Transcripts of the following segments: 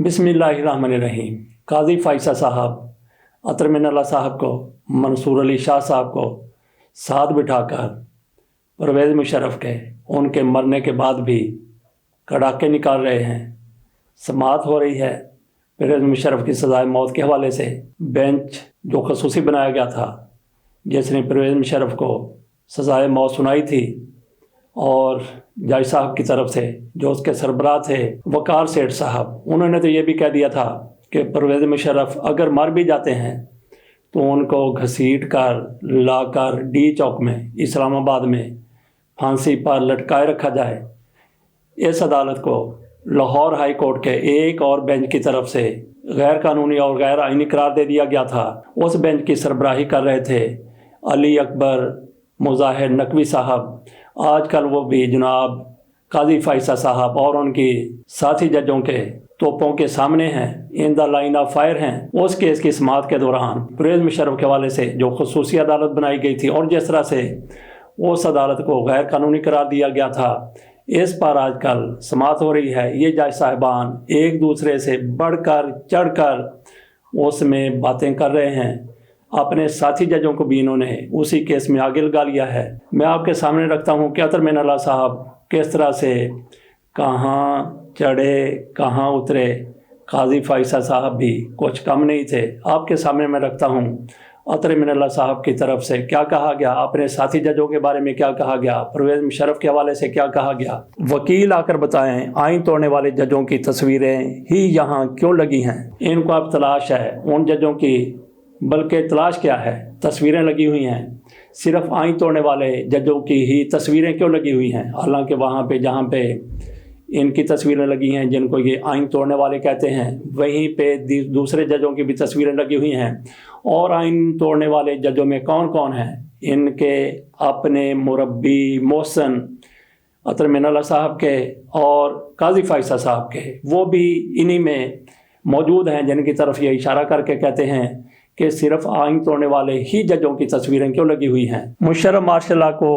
बिस्मिल्लाहिर्रहमानिर्रहीम। काजी फाइसा साहब अतर मिनल्ला साहब को मंसूर अली शाह साहब को साथ बिठाकर परवेज़ मुशर्रफ के उनके मरने के बाद भी कड़ाके निकाल रहे हैं। समाअत हो रही है परवेज़ मुशर्रफ की सज़ाए मौत के हवाले से। बेंच जो खसूसी बनाया गया था जिसने परवेज़ मुशर्रफ को सज़ाए मौत सुनाई थी, और जज साहब की तरफ से जो उसके सरबराह थे वकार सेठ साहब, उन्होंने तो ये भी कह दिया था कि परवेज़ मुशर्रफ अगर मर भी जाते हैं तो उनको घसीट कर लाकर डी चौक में इस्लामाबाद में फांसी पर लटकाए रखा जाए। इस अदालत को लाहौर हाई कोर्ट के एक और बेंच की तरफ से गैर कानूनी और गैर आइनी करार दे दिया गया था। उस बेंच की सरबराही कर रहे थे अली अकबर मुज़ाहिर नकवी साहब। आजकल वो भी जनाब काजी फाइसा साहब और उनकी साथी जजों के तोपों के सामने हैं, in the line of fire हैं। उस केस की समाअत के दौरान परवेज़ मुशर्रफ के हवाले से जो खसूसी अदालत बनाई गई थी और जिस तरह से उस अदालत को गैर कानूनी करार दिया गया था, इस पर आजकल समाअत हो रही है। ये जज साहिबान एक दूसरे से बढ़कर चढ़कर उसमें बातें कर रहे हैं। अपने साथी जजों को भी इन्होंने उसी केस में आगे लगा लिया है। मैं आपके सामने रखता हूँ कि अतर मिनल्ला साहब किस तरह से कहाँ चढ़े कहाँ उतरे। काजी फाइसा साहब भी कुछ कम नहीं थे। आपके सामने मैं रखता हूँ अतर मिनल्ला साहब की तरफ से क्या कहा गया, अपने साथी जजों के बारे में क्या कहा गया, परवेज़ मुशर्रफ के हवाले से क्या कहा गया। वकील आकर बताएं आइन तोड़ने वाले जजों की तस्वीरें ही यहाँ क्यों लगी हैं। इनको अब तलाश है उन जजों की, बल्कि तलाश क्या है, तस्वीरें लगी हुई हैं। सिर्फ आइन तोड़ने वाले जजों की ही तस्वीरें क्यों लगी हुई हैं, हालांकि वहाँ पे जहाँ पे इनकी तस्वीरें लगी हैं जिनको ये आइन तोड़ने वाले कहते हैं, वहीं पे दूसरे जजों की भी तस्वीरें लगी हुई हैं। और आइन तोड़ने वाले जजों में कौन कौन हैं, इनके अपने मुरब्बी मोहसन अतर मिनल्ला साहब के और काजी फाइसा साहब के, वो भी इन्हीं में मौजूद हैं, जिनकी तरफ ये इशारा करके कहते हैं कि सिर्फ आइन तोड़ने वाले ही जजों की तस्वीरें क्यों लगी हुई हैं। मुशर्रफ मार्शल को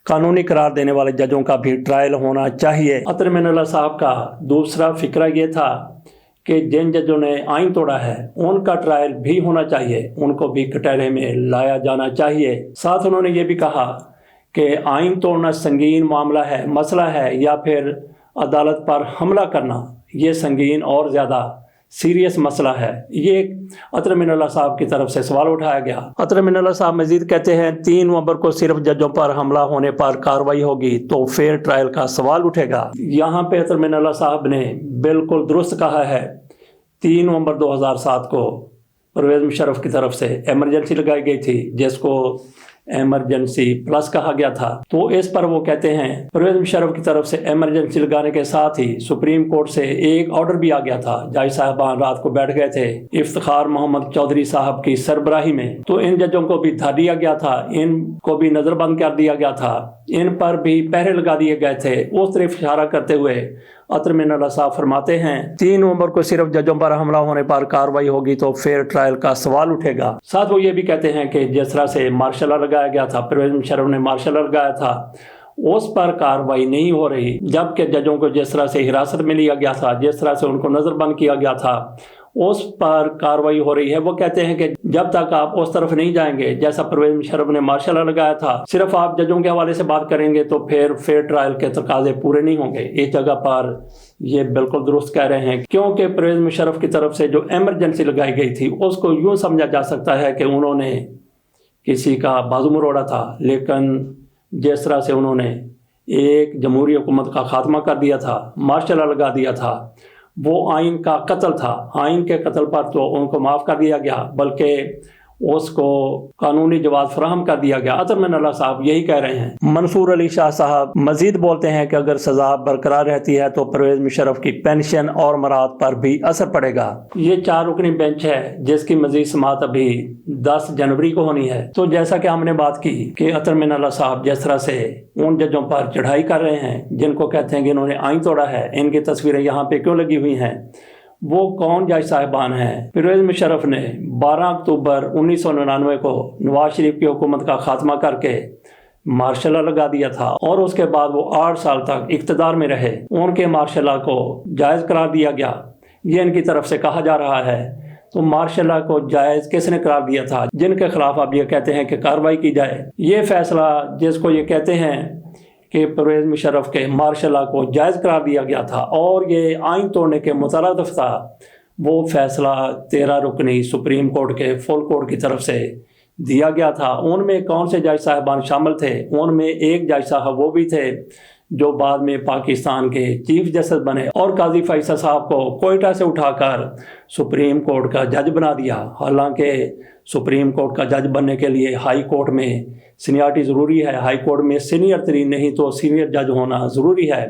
कानूनी करार देने वाले जजों का भी ट्रायल होना चाहिए। अतर मिनल्ला साहब का दूसरा फिक्रा ये था कि जिन जजों ने आइन तोड़ा है उनका ट्रायल भी होना चाहिए, उनको भी कटहरे में लाया जाना चाहिए। साथ उन्होंने ये भी कहा कि आइन तोड़ना संगीन मामला है, मसला है, या फिर अदालत पर हमला करना ये संगीन और ज़्यादा सीरियस मसला है। ये अतर मिनल्ला साहब की तरफ से सवाल उठाया गया। अतर मिनल्ला साहब मजीद कहते हैं 3 नवंबर को सिर्फ जजों पर हमला होने पर कार्रवाई होगी तो फेयर ट्रायल का सवाल उठेगा। यहाँ पे अतर मिनल्ला साहब ने बिल्कुल दुरुस्त कहा है। 3 नवंबर 2007 को परवेज़ मुशर्रफ की तरफ से एमरजेंसी लगाई गई थी, जिसको एमरजेंसी प्लस कहा गया था। तो इस पर वो कहते हैं परवेज़ मुशर्रफ की तरफ से एमरजेंसी लगाने के साथ ही सुप्रीम कोर्ट से एक ऑर्डर भी आ गया था। जज साहबान रात को बैठ गए थे इफ्तिखार मोहम्मद चौधरी साहब की सरबराही में, तो इन जजों को भी धर दिया गया था, इनको भी नज़रबंद कर दिया गया था, इन पर भी पहरे लगा दिए गए थे। उस तरफ इशारा करते हुए अतर मिनल्ला साहब फरमाते हैं 3 नवंबर को सिर्फ जजों पर हमला होने पर कार्रवाई होगी तो फेयर ट्रायल का सवाल उठेगा। साथ वो ये भी कहते हैं कि जिस तरह से मार्शल लॉ लगाया गया था, परवेज़ मुशर्रफ ने मार्शल लॉ लगाया था, उस पर कार्रवाई नहीं हो रही, जबकि जजों को जिस तरह से हिरासत में लिया गया था, जिस तरह से उनको नज़रबंद किया गया था, उस पर कार्रवाई हो रही है। वो कहते हैं कि जब तक आप उस तरफ नहीं जाएंगे जैसा परवेज़ मुशर्रफ ने मार्शल लॉ लगाया था, सिर्फ आप जजों के हवाले से बात करेंगे तो फिर फेयर ट्रायल के तकाजे पूरे नहीं होंगे। इस जगह पर ये बिल्कुल दुरुस्त कह रहे हैं, क्योंकि परवेज़ मुशर्रफ की तरफ से जो एमरजेंसी लगाई गई थी उसको यूँ समझा जा सकता है कि उन्होंने किसी का बाजू मरोड़ा था, लेकिन जिस तरह से उन्होंने एक जमहूरी हुकूमत का खात्मा कर दिया था, मार्शल लॉ लगा दिया था, वो आइन का कत्ल था। आइन के कत्ल पर तो उनको माफ़ कर दिया गया, बल्कि उसको कानूनी जवाब फराहम कर दिया गया। अतर मिनल्ला साहब यही कह रहे हैं। मंसूर अली शाह साहब मजीद बोलते हैं कि अगर सज़ा बरकरार रहती है तो परवेज़ मुशर्रफ की पेंशन और मराद पर भी असर पड़ेगा। ये 4 रुकनी बेंच है जिसकी मजीद समाअत अभी 10 जनवरी को होनी है। तो जैसा कि हमने बात की कि अतर मिनल्ला साहब जिस तरह से उन जजों पर चढ़ाई कर रहे हैं जिनको कहते हैं कि इन्होंने आइन तोड़ा है, इनकी तस्वीरें यहाँ पे क्यों लगी हुई हैं, वो कौन जज साहिबान हैं। परवेज़ मुशर्रफ ने 12 अक्टूबर 1999 को नवाज शरीफ की हुकूमत का खात्मा करके मार्शल लॉ लगा दिया था और उसके बाद वो 8 साल तक इक़्तिदार में रहे। उनके मार्शल लॉ को जायज़ करार दिया गया। یہ ان کی طرف سے کہا جا رہا ہے۔ تو مارشل لا کو جائز کس نے قرار دیا تھا؟ جن کے خلاف آپ یہ کہتے ہیں کہ کارروائی کی جائے۔ یہ فیصلہ جس کو یہ کہتے ہیں کہ پرویز مشرف کے مارشل لا کو جائز قرار دیا گیا تھا اور یہ آئین توڑنے کے مترادف تھا، وہ فیصلہ 13 رکنی سپریم کورٹ کے فل کورٹ کی طرف سے دیا گیا تھا۔ ان میں کون سے جج صاحبان شامل تھے؟ ان میں ایک جج صاحب وہ بھی تھے جو بعد میں پاکستان کے چیف جسٹس بنے اور قاضی فیصل صاحب کو کوئٹہ سے اٹھا کر سپریم کورٹ کا جج بنا دیا۔ حالانکہ سپریم کورٹ کا جج بننے کے لیے ہائی کورٹ میں سینیارٹی ضروری ہے، ہائی کورٹ میں سینئر ترین نہیں تو سینئر جج ہونا ضروری ہے،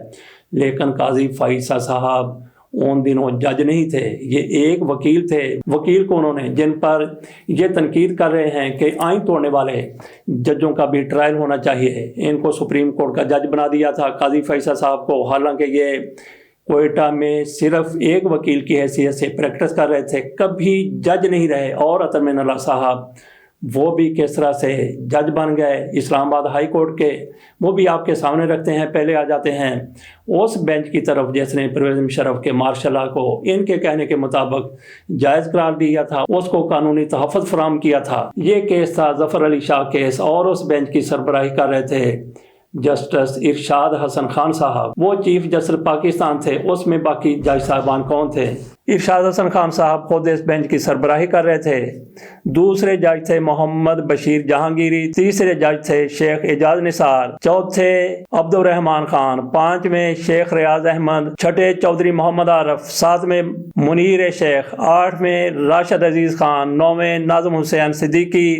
لیکن قاضی فیصل صاحب ان دنوں جج نہیں تھے، یہ ایک وکیل تھے۔ وکیل کو انہوں نے جن پر یہ تنقید کر رہے ہیں کہ آئین توڑنے والے ججوں کا بھی ٹرائل ہونا چاہیے، ان کو سپریم کورٹ کا جج بنا دیا تھا قاضی فیصل صاحب کو، حالانکہ یہ کوئٹہ میں صرف ایک وکیل کی حیثیت سے پریکٹس کر رہے تھے، کبھی جج نہیں رہے۔ اور عطر من اللہ صاحب وہ بھی کس طرح سے جج بن گئے اسلام آباد ہائی کورٹ کے، وہ بھی آپ کے سامنے رکھتے ہیں۔ پہلے آ جاتے ہیں اس بینچ کی طرف جس نے پرویز مشرف کے مارشل لا کو ان کے کہنے کے مطابق جائز قرار دیا تھا، اس کو قانونی تحفظ فراہم کیا تھا۔ یہ کیس تھا ظفر علی شاہ کیس، اور اس بینچ کی سربراہی کر رہے تھے جسٹس ارشاد حسن خان صاحب، وہ چیف جسٹس پاکستان تھے۔ اس میں باقی جج صاحبان کون تھے؟ ارشاد حسن خان صاحب خود اس بینچ کی سربراہی کر رہے تھے۔ دوسرے جج تھے محمد بشیر جہانگیری، تیسرے جج تھے شیخ اعجاز نثار، چوتھے عبد الرحمان خان، پانچویں شیخ ریاض احمد، چھٹے چودھری محمد عارف، ساتویں منیر شیخ، آٹھویں راشد عزیز خان، نویں ناظم حسین صدیقی،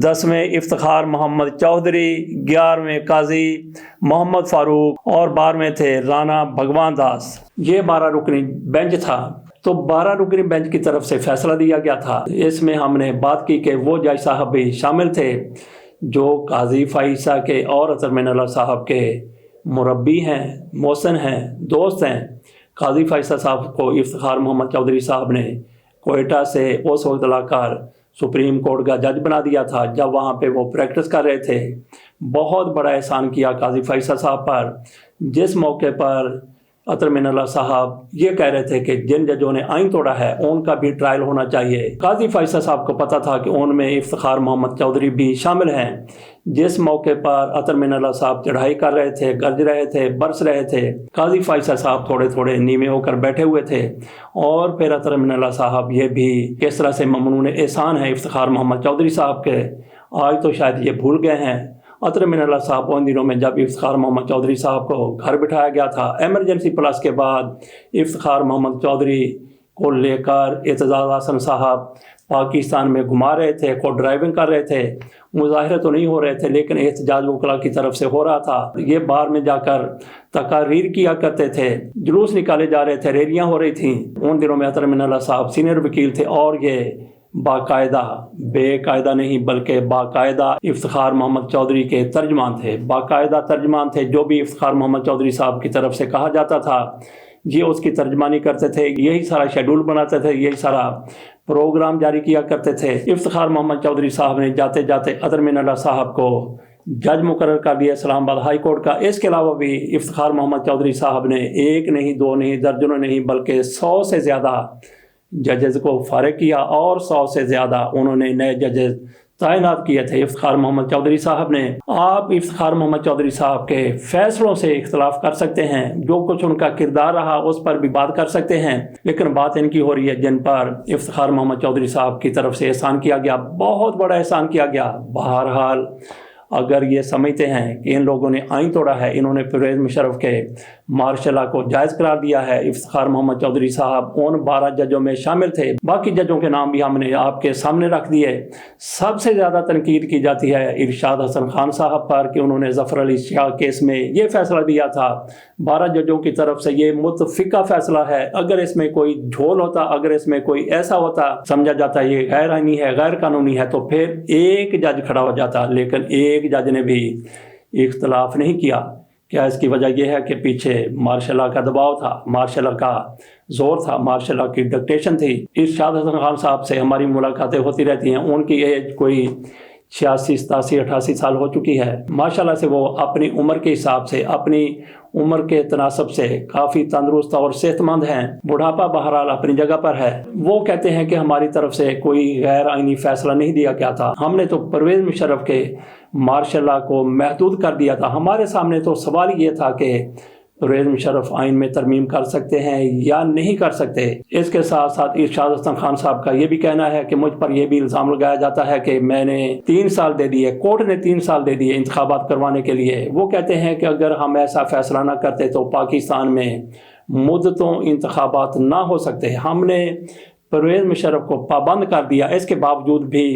10ویں افتخار محمد چودھری، 11ویں قاضی محمد فاروق اور 12ویں تھے رانا بھگوان داس۔ یہ 12 رکنی بینچ تھا۔ تو 12 رکنی بینچ کی طرف سے فیصلہ دیا گیا تھا۔ اس میں ہم نے بات کی کہ وہ جج صاحب بھی شامل تھے جو قاضی فائسہ کے اور عطر من اللہ صاحب کے مربی ہیں، محسن ہیں، دوست ہیں۔ قاضی فائسہ صاحب کو افتخار محمد چودھری صاحب نے کوئٹہ سے اس وقت لا کر سپریم کورٹ کا جج بنا دیا تھا جب وہاں پہ وہ پریکٹس کر رہے تھے۔ بہت بڑا احسان کیا قاضی فیصل صاحب پر، جس موقع پر عطر من اللہ صاحب یہ کہہ رہے تھے کہ جن ججوں نے آئین توڑا ہے ان کا بھی ٹرائل ہونا چاہیے۔ قاضی فیصل صاحب کو پتہ تھا کہ ان میں افتخار محمد چودھری بھی شامل ہیں۔ جس موقع پر عطر من اللہ صاحب چڑھائی کر رہے تھے، گرج رہے تھے، برس رہے تھے، قاضی فیصل صاحب تھوڑے تھوڑے نیمے ہو کر بیٹھے ہوئے تھے۔ اور پھر عطر من اللہ صاحب یہ بھی کس طرح سے ممنون احسان ہے افتخار محمد چودھری صاحب کے، آج تو شاید یہ بھول گئے ہیں۔ عطر من اللہ صاحب ان دنوں میں جب افتخار محمد چودھری صاحب کو گھر بٹھایا گیا تھا، ایمرجنسی پلس کے بعد افتخار محمد چودھری کو لے کر اعتزاز حسن صاحب پاکستان میں گھما رہے تھے، کو ڈرائیونگ کر رہے تھے۔ مظاہرے تو نہیں ہو رہے تھے لیکن احتجاج وکلا کی طرف سے ہو رہا تھا۔ یہ بار میں جا کر تقاریر کیا کرتے تھے، جلوس نکالے جا رہے تھے، ریلیاں ہو رہی تھیں۔ ان دنوں میں عطر من اللہ صاحب سینئر وکیل تھے اور یہ باقاعدہ، بے قاعدہ نہیں بلکہ باقاعدہ افتخار محمد چودھری کے ترجمان تھے، باقاعدہ ترجمان تھے۔ جو بھی افتخار محمد چودھری صاحب کی طرف سے کہا جاتا تھا یہ اس کی ترجمانی کرتے تھے، یہی سارا شیڈول بناتے تھے، یہی سارا پروگرام جاری کیا کرتے تھے۔ افتخار محمد چودھری صاحب نے جاتے جاتے عطر من اللہ صاحب کو جج مقرر کر دیا اسلام آباد ہائی کورٹ کا۔ اس کے علاوہ بھی افتخار محمد چودھری صاحب نے ایک نہیں، دو نہیں، درجنوں نہیں بلکہ 100 سے زیادہ ججز کو فارغ کیا اور 100 سے زیادہ انہوں نے نئے ججز تعینات کیے تھے افتخار محمد چودھری صاحب نے۔ آپ افتخار محمد چودھری صاحب کے فیصلوں سے اختلاف کر سکتے ہیں، جو کچھ ان کا کردار رہا اس پر بھی بات کر سکتے ہیں، لیکن بات ان کی ہو رہی ہے جن پر افتخار محمد چودھری صاحب کی طرف سے احسان کیا گیا، بہت بڑا احسان کیا گیا۔ بہرحال اگر یہ سمجھتے ہیں کہ ان لوگوں نے آئین توڑا ہے، انہوں نے پرویز مشرف کے مارشل لا کو جائز قرار دیا ہے، افتخار محمد چودھری صاحب ان 12 ججوں میں شامل تھے۔ باقی ججوں کے نام بھی ہم نے آپ کے سامنے رکھ دیے۔ سب سے زیادہ تنقید کی جاتی ہے ارشاد حسن خان صاحب پر کہ انہوں نے ظفر علی شاہ کیس میں یہ فیصلہ دیا تھا۔ 12 ججوں کی طرف سے یہ متفقہ فیصلہ ہے، اگر اس میں کوئی جھول ہوتا، اگر اس میں کوئی ایسا ہوتا سمجھا جاتا یہ غیر آئینی ہے، غیر قانونی ہے، تو پھر ایک جج کھڑا ہو جاتا، لیکن ایک جج نے بھی اختلاف نہیں کیا۔ کیا اس کی وجہ یہ ہے کہ پیچھے مارشل لا کا دباؤ تھا، مارشل لا کا زور تھا، مارشل لا کی ڈکٹیشن تھی۔ ارشاد حسن خان صاحب سے ہماری ملاقاتیں ہوتی رہتی ہیں، ان کی ایج کوئی 86 87 88 साल हो चुकी है। माशाल्लाह से वो अपनी उम्र के हिसाब से, अपनी उम्र के तनासब से काफ़ी तंदुरुस्त और सेहतमंद हैं। बुढ़ापा बहरहाल अपनी जगह पर है। वो कहते हैं कि हमारी तरफ से कोई गैर आइनी फैसला नहीं दिया गया था, हमने तो परवेज़ मुशर्रफ के मार्शल लॉ को महदूद कर दिया था। हमारे सामने तो सवाल ये था कि परवेज़ मुशर्रफ आइन में तरमीम कर सकते हैं या नहीं कर सकते। इसके साथ साथ इरशाद हसन खान साहब का ये भी कहना है कि मुझ पर यह भी इल्ज़ाम लगाया जाता है कि मैंने 3 साल दे दिए, कोर्ट ने 3 साल दे दिए इंतखाबात करवाने के लिए। वो कहते हैं कि अगर हम ऐसा फैसला ना करते तो पाकिस्तान में मुद्दतों इंतखाबात ना हो सकते। हमने परवेज़ मुशर्रफ को पाबंद कर दिया, इसके बावजूद भी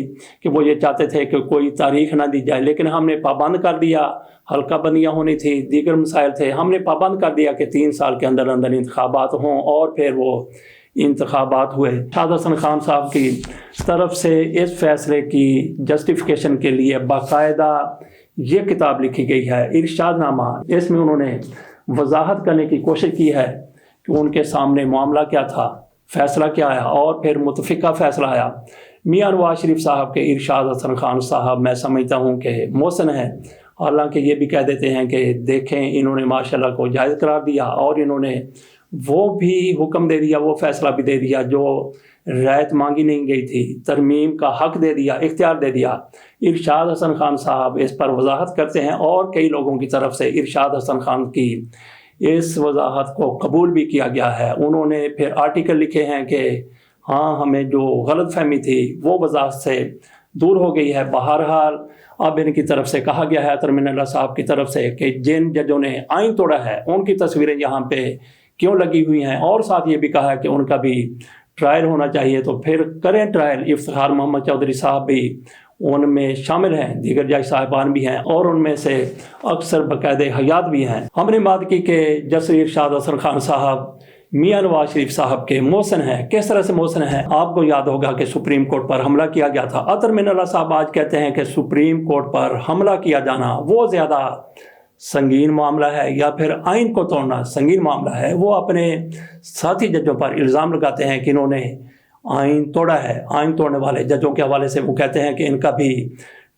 कि वो ये चाहते थे कि कोई तारीख ना दी जाए, लेकिन हमने पाबंद कर दिया। हल्का बंदियाँ होनी थी, दीगर मसाइल थे, हमने पाबंद कर दिया कि 3 साल के अंदर अंदर इंतखाबात हों, और फिर वो इंतखाबात हुए। इरशाद हसन खान साहब की तरफ से इस फैसले की जस्टिफिकेशन के लिए बाकायदा ये किताब लिखी गई है, इरशादनामा। इसमें उन्होंने वजाहत करने की कोशिश की है कि उनके सामने मामला क्या था, फैसला क्या आया, और फिर मुतफ़िका फैसला आया। मियां नवाज शरीफ साहब के इरशाद हसन खान साहब मैं समझता हूँ कि मोहसिन है, हालांकि ये भी कह देते हैं कि देखें इन्होंने माशाल्लाह को जायज़ करार दिया, और इन्होंने वो भी हुक्म दे दिया, वो फैसला भी दे दिया जो रियायत मांगी नहीं गई थी, तरमीम का हक दे दिया, इख्तियार दे दिया। इरशाद हसन खान साहब इस पर वजाहत करते हैं, और कई लोगों की तरफ से इरशाद हसन खान की इस वजाहत को कबूल भी किया गया है। उन्होंने फिर आर्टिकल लिखे हैं कि हाँ, हमें जो गलत फहमी थी वो वजाहत से दूर हो गई है। बहरहाल अब इनकी तरफ से कहा गया है, तरमीन साहब की तरफ से, कि जिन जजों ने आइन तोड़ा है उनकी तस्वीरें यहाँ पे क्यों लगी हुई हैं, और साथ ये भी कहा है कि उनका भी ट्रायल होना चाहिए, तो फिर करें ट्रायल। इफ्तिखार मोहम्मद चौधरी साहब भी उनमें शामिल हैं, दीगर जज साहिबान भी हैं, और उनमें से अक्सर बाकायदे हयात भी हैं। हमने बात की कि जस्टिस इरशाद हसन खान साहब मियां नवाज शरीफ साहब के मोहसिन हैं। किस तरह से मोहसिन हैं? आपको याद होगा कि सुप्रीम कोर्ट पर हमला किया गया था। अतर मिनल्ला साहब आज कहते हैं कि सुप्रीम कोर्ट पर हमला किया जाना वो ज़्यादा संगीन मामला है, या फिर आइन को तोड़ना संगीन मामला है। वो अपने साथी जजों पर इल्ज़ाम लगाते हैं कि इन्होंने आइन तोड़ा है। आइन तोड़ने वाले जजों के हवाले से वो कहते हैं कि इनका भी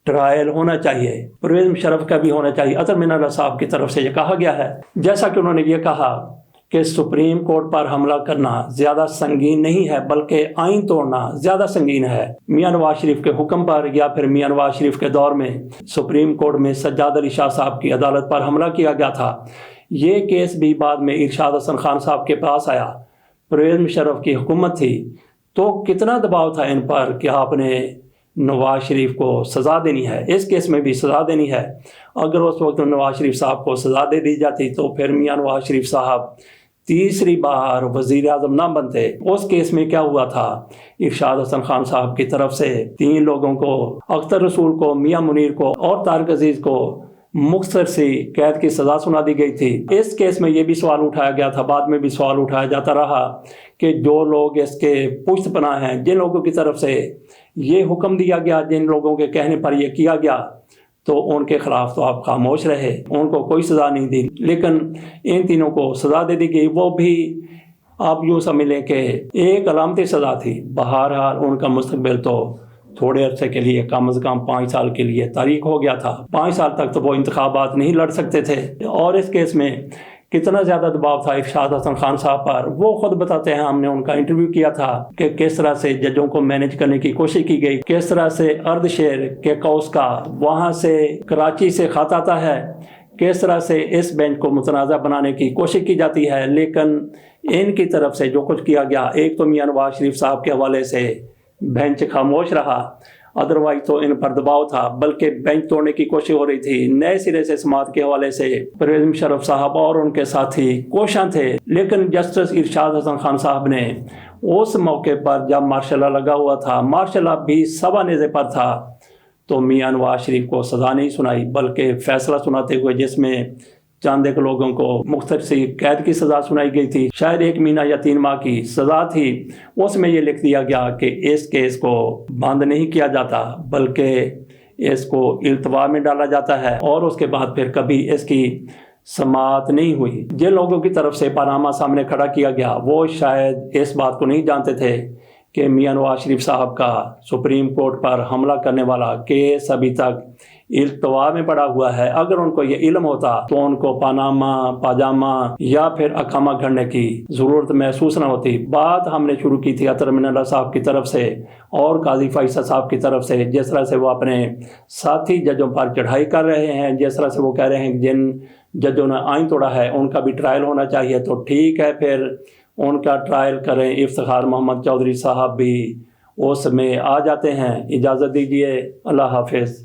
ट्रायल होना चाहिए, परवेज़ मुशर्रफ का भी होना चाहिए। अतर मिनल्ला साहब की तरफ से ये कहा गया है, जैसा कि उन्होंने ये कहा कि सुप्रीम कोर्ट पर हमला करना ज़्यादा संगीन नहीं है, बल्कि आइन तोड़ना ज़्यादा संगीन है। मियां नवाज शरीफ के हुक्म पर, या फिर मियां नवाज शरीफ के दौर में सुप्रीम कोर्ट में सज्जाद अली शाह साहब की अदालत पर हमला किया गया था। ये केस भी बाद में इरशाद हसन खान साहब के पास आया। परवेज़ मुशर्रफ की हुकूमत थी, तो कितना दबाव था इन पर कि आपने नवाज शरीफ को सज़ा देनी है, इस केस में भी सज़ा देनी है। अगर उस वक्त नवाज शरीफ साहब को सज़ा दे दी जाती तो फिर मियां नवाज शरीफ साहब तीसरी बार वज़ीर आज़म ना बनते। उस केस में क्या हुआ था, इरशाद हसन खान साहब की तरफ से 3 लोगों को, अख्तर रसूल को, मियां मुनीर को और तारिक अजीज़ को मुख्तसर सी कैद की सज़ा सुना दी गई थी। इस केस में ये भी सवाल उठाया गया था, बाद में भी सवाल उठाया जाता रहा कि जो लोग इसके पुश्त पनाह हैं, जिन लोगों की तरफ से ये हुक्म दिया गया, जिन लोगों के कहने पर यह किया गया, तो उनके खिलाफ तो आप खामोश रहे, उनको कोई सज़ा नहीं दी। लेकिन इन तीनों को सज़ा दे दी गई, वो भी आप यूँ समझ लें कि एक अलामती सज़ा थी। बहरहाल उनका मुस्तकबिल तो थोड़े अरसे के लिए, कम अज़ कम 5 साल के लिए तारीख हो गया था। 5 साल तक तो वो इंतखाबात नहीं लड़ सकते थे। और इस केस में कितना ज़्यादा दबाव था इरशाद हसन खान साहब पर, वो खुद बताते हैं। हमने उनका इंटरव्यू किया था कि किस तरह से जजों को मैनेज करने की कोशिश की गई, किस तरह से अर्धशेर के कौस का वहाँ से कराची से खत आता है, किस तरह से इस बेंच को मुतनाज़ा बनाने की कोशिश की जाती है। लेकिन इनकी तरफ से जो कुछ किया गया, एक तो मियां नवाज शरीफ साहब के हवाले से बेंच खामोश रहा, अदरवाइज तो इन पर दबाव था, बल्कि बेंच तोड़ने की कोशिश हो रही थी। नए सिरे से समात के हवाले से परवेज़ मुशर्रफ साहब और उनके साथी कोशां थे। लेकिन जस्टिस इरशाद हसन खान साहब ने उस मौके पर, जब मार्शल लॉ लगा हुआ था, मार्शल लॉ भी सवा नेज़े पर था, तो मियां नवाज शरीफ को सज़ा नहीं सुनाई, बल्कि फ़ैसला सुनाते हुए जिसमें चंद एक लोगों को मुख्तसर सी कैद की सज़ा सुनाई गई थी, शायद 1 महीना या 3 माह की सज़ा थी, उसमें यह लिख दिया गया कि इस केस को बंद नहीं किया जाता, बल्कि इसको इल्तवा में डाला जाता है, और उसके बाद फिर कभी इसकी समाअत नहीं हुई। जिन लोगों की तरफ से पानामा सामने खड़ा किया गया, वो शायद इस बात को नहीं जानते थे کہ میاں نواز شریف صاحب کا سپریم کورٹ پر حملہ کرنے والا کیس ابھی تک التوا میں پڑا ہوا ہے، اگر ان کو یہ علم ہوتا تو ان کو پاناما پاجامہ یا پھر اقامہ گھڑنے کی ضرورت محسوس نہ ہوتی۔ بات ہم نے شروع کی تھی اطہر من اللہ صاحب کی طرف سے اور قاضی فیصل صاحب کی طرف سے، جس طرح سے وہ اپنے ساتھی ججوں پر چڑھائی کر رہے ہیں، جس طرح سے وہ کہہ رہے ہیں کہ جن ججوں نے آئین توڑا ہے ان کا بھی ٹرائل ہونا چاہیے، تو ٹھیک ہے پھر ان کا ٹرائل کریں۔ افتخار محمد چودھری صاحب بھی اس میں آ جاتے ہیں۔ اجازت دیجیے، اللہ حافظ۔